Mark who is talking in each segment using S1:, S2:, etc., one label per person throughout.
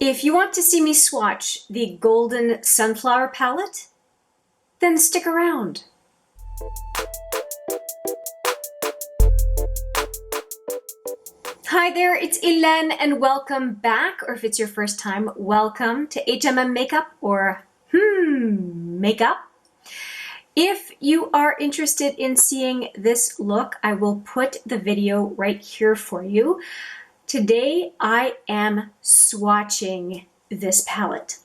S1: If you want to see me swatch the Golden Sunflower palette, then stick around. Hi there, it's Hélène and welcome back, or if it's your first time, welcome to HMM Makeup or Makeup. If you are interested in seeing this look, I will put the video right here for you. Today I am swatching this palette.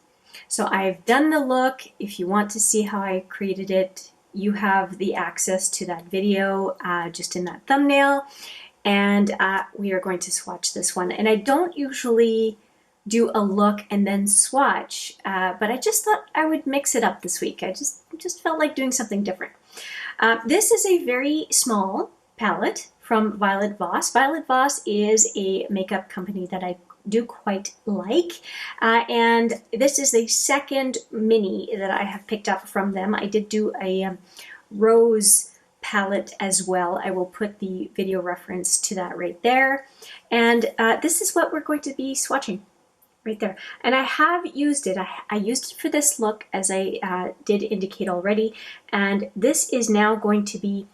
S1: So I've done the look. If you want to see how I created it, you have the access to that video just in that thumbnail. And we are going to swatch this one. And I don't usually do a look and then swatch, but I just thought I would mix it up this week. I just felt like doing something different. This is a very small palette from Violet Voss. Violet Voss is a makeup company that I do quite like, and this is the second mini that I have picked up from them. I did do a rose palette as well. I will put the video reference to that right there, and this is what we're going to be swatching right there. And I have used it. I used it for this look, as I did indicate already, and this is now going to be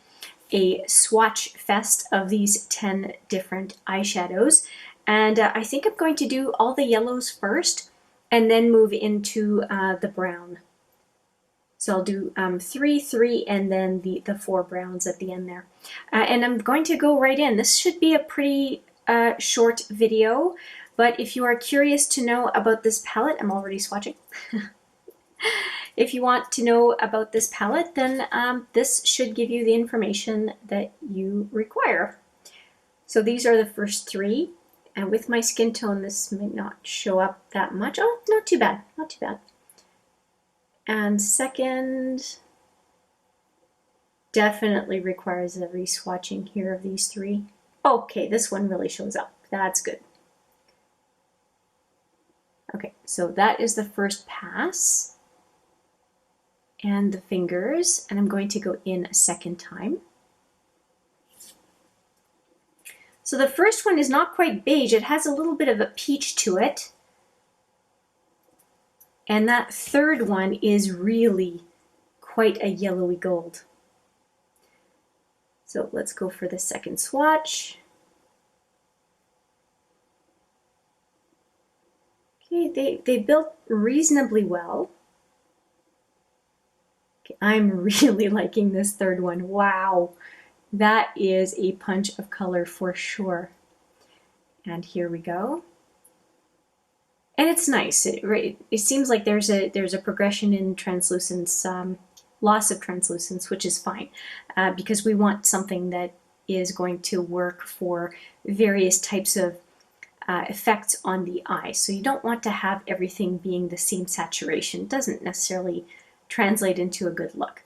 S1: a swatch fest of these 10 different eyeshadows. And I think I'm going to do all the yellows first and then move into the brown. So I'll do 3, and then the 4 browns at the end there. And I'm going to go right in. This should be a pretty short video, but if you are curious to know about this palette, I'm already swatching. If you want to know about this palette, then this should give you the information that you require. So these are the first 3, and with my skin tone, this may not show up that much. Oh, not too bad, not too bad. And second, definitely requires a re-swatching here of these 3. Okay, this one really shows up. That's good. Okay, so that is the first pass. And the fingers, and I'm going to go in a second time. So the first one is not quite beige, it has a little bit of a peach to it. And that third one is really quite a yellowy gold. So let's go for the second swatch. Okay, they built reasonably well. I'm really liking this third one. Wow, that is a punch of color for sure. And here we go. And it's nice. It seems like there's a progression in translucence, loss of translucence, which is fine because we want something that is going to work for various types of effects on the eye. So you don't want to have everything being the same saturation. It doesn't necessarily translate into a good look.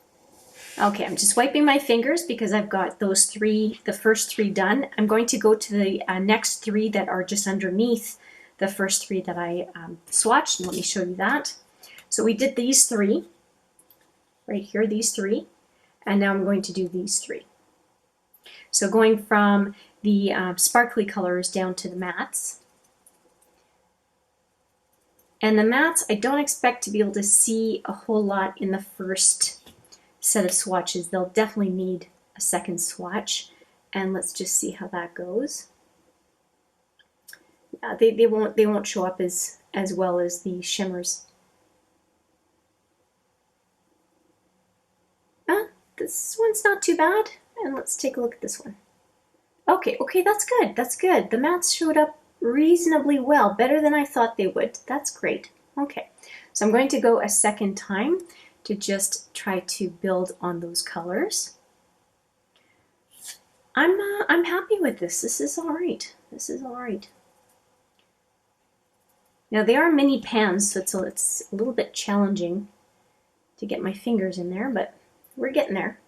S1: Okay, I'm just wiping my fingers because I've got those 3, the first 3 done. I'm going to go to the next 3 that are just underneath the first 3 that I swatched, and let me show you that. So we did these 3, right here, these 3, and now I'm going to do these 3. So going from the sparkly colors down to the mattes. And the mattes, I don't expect to be able to see a whole lot in the first set of swatches. They'll definitely need a second swatch. And let's just see how that goes. Yeah, they won't show up as well as the shimmers. This one's not too bad. And let's take a look at this one. Okay, that's good. That's good. The mattes showed up reasonably well, better than I thought they would. That's great. Okay, so I'm going to go a second time to just try to build on those colors. I'm happy with this. This is all right. This is all right. Now they are mini pans, so it's a little bit challenging to get my fingers in there, but we're getting there.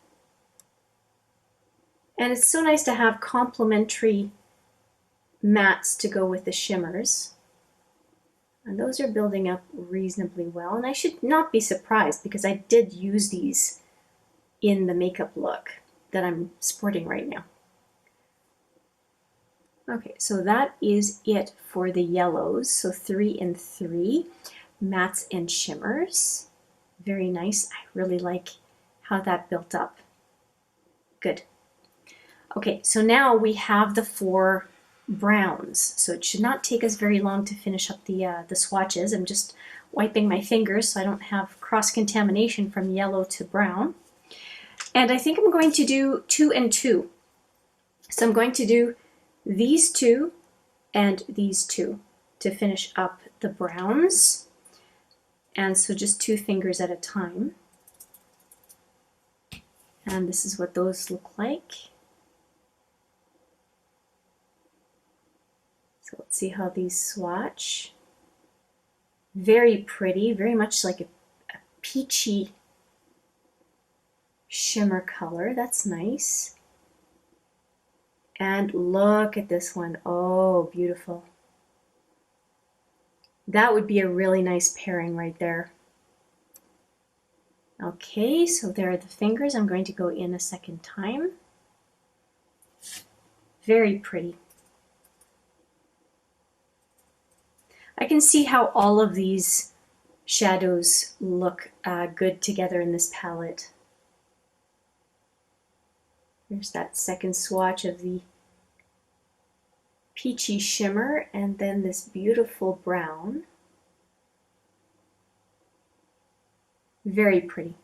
S1: And it's so nice to have complementary mattes to go with the shimmers. And those are building up reasonably well. And I should not be surprised because I did use these in the makeup look that I'm sporting right now. Okay, so that is it for the yellows. So 3 and 3, mattes and shimmers. Very nice. I really like how that built up. Good. Okay, so now we have the 4 browns. So it should not take us very long to finish up the swatches. I'm just wiping my fingers so I don't have cross-contamination from yellow to brown. And I think I'm going to do 2 and 2. So I'm going to do these 2 and these 2 to finish up the browns. And so just 2 fingers at a time. And this is what those look like. So let's see how these swatch. Very pretty, very much like a peachy shimmer color. That's nice. And look at this one. Oh, beautiful. That would be a really nice pairing right there. Okay, so there are the fingers. I'm going to go in a second time. Very pretty. I can see how all of these shadows look good together in this palette. There's that second swatch of the peachy shimmer and then this beautiful brown. Very pretty.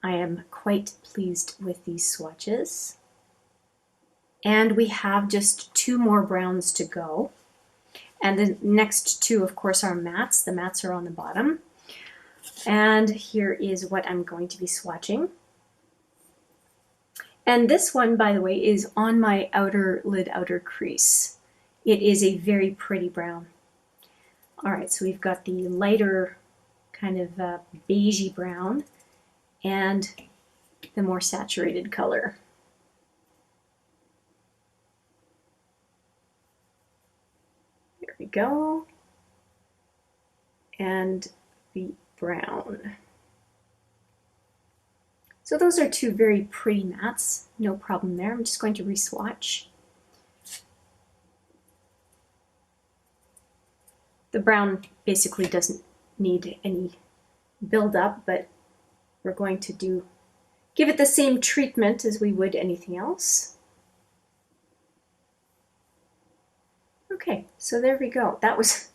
S1: I am quite pleased with these swatches. And we have just 2 more browns to go. And the next 2, of course, are mattes. The mattes are on the bottom. And here is what I'm going to be swatching. And this one, by the way, is on my outer lid outer crease. It is a very pretty brown. All right, so we've got the lighter kind of beigey brown and the more saturated color. There we go. And the brown. So those are 2 very pretty mattes, no problem there. I'm just going to re-swatch. The brown basically doesn't need any build up, but we're going to give it the same treatment as we would anything else. Okay, so there we go. That was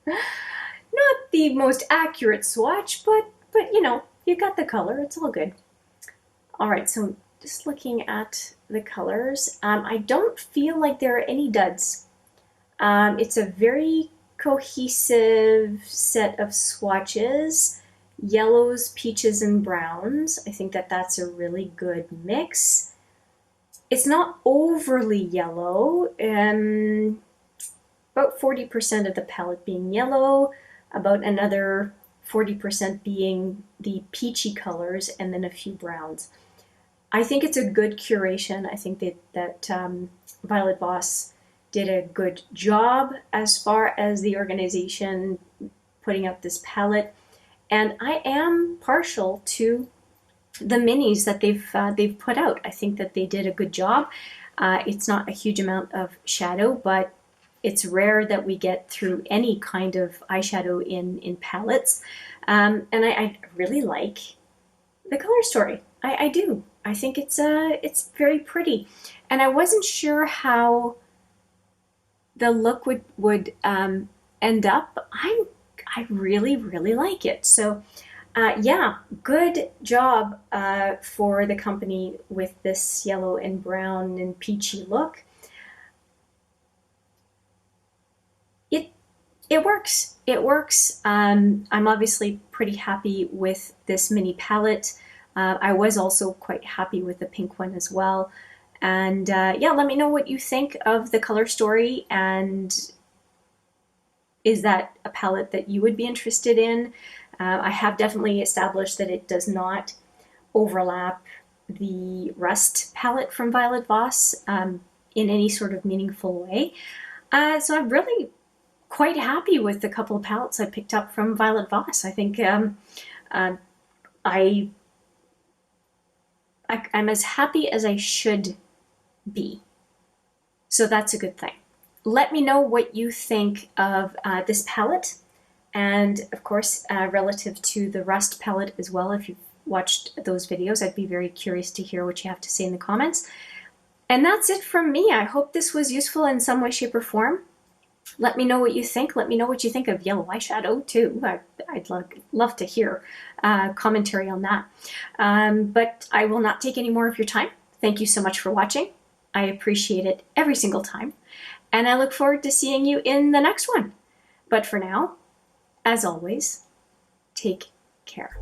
S1: not the most accurate swatch, but you know, you got the color, it's all good. All right, so just looking at the colors, I don't feel like there are any duds. It's a very cohesive set of swatches, yellows, peaches, and browns. I think that that's a really good mix. It's not overly yellow, about 40% of the palette being yellow, about another 40% being the peachy colors, and then a few browns. I think it's a good curation. I think that Violet Voss did a good job as far as the organization putting up this palette, and I am partial to the minis that they've put out. I think that they did a good job. It's not a huge amount of shadow, but it's rare that we get through any kind of eyeshadow in palettes. And I really like the color story. I do. I think it's very pretty. And I wasn't sure how the look would end up. I really, really like it. So yeah, good job for the company with this yellow and brown and peachy look. It works. It works. I'm obviously pretty happy with this mini palette. I was also quite happy with the pink one as well. And yeah, let me know what you think of the color story, and is that a palette that you would be interested in? I have definitely established that it does not overlap the Rust palette from Violet Voss in any sort of meaningful way. So I'm really quite happy with the couple of palettes I picked up from Violet Voss. I think I'm as happy as I should be. So that's a good thing. Let me know what you think of this palette, and of course relative to the Rust palette as well. If you've watched those videos, I'd be very curious to hear what you have to say in the comments. And that's it from me. I hope this was useful in some way, shape, or form. Let me know what you think. Let me know what you think of yellow eyeshadow too. I'd love to hear commentary on that. But I will not take any more of your time. Thank you so much for watching. I appreciate it every single time. And I look forward to seeing you in the next one. But for now, as always, take care.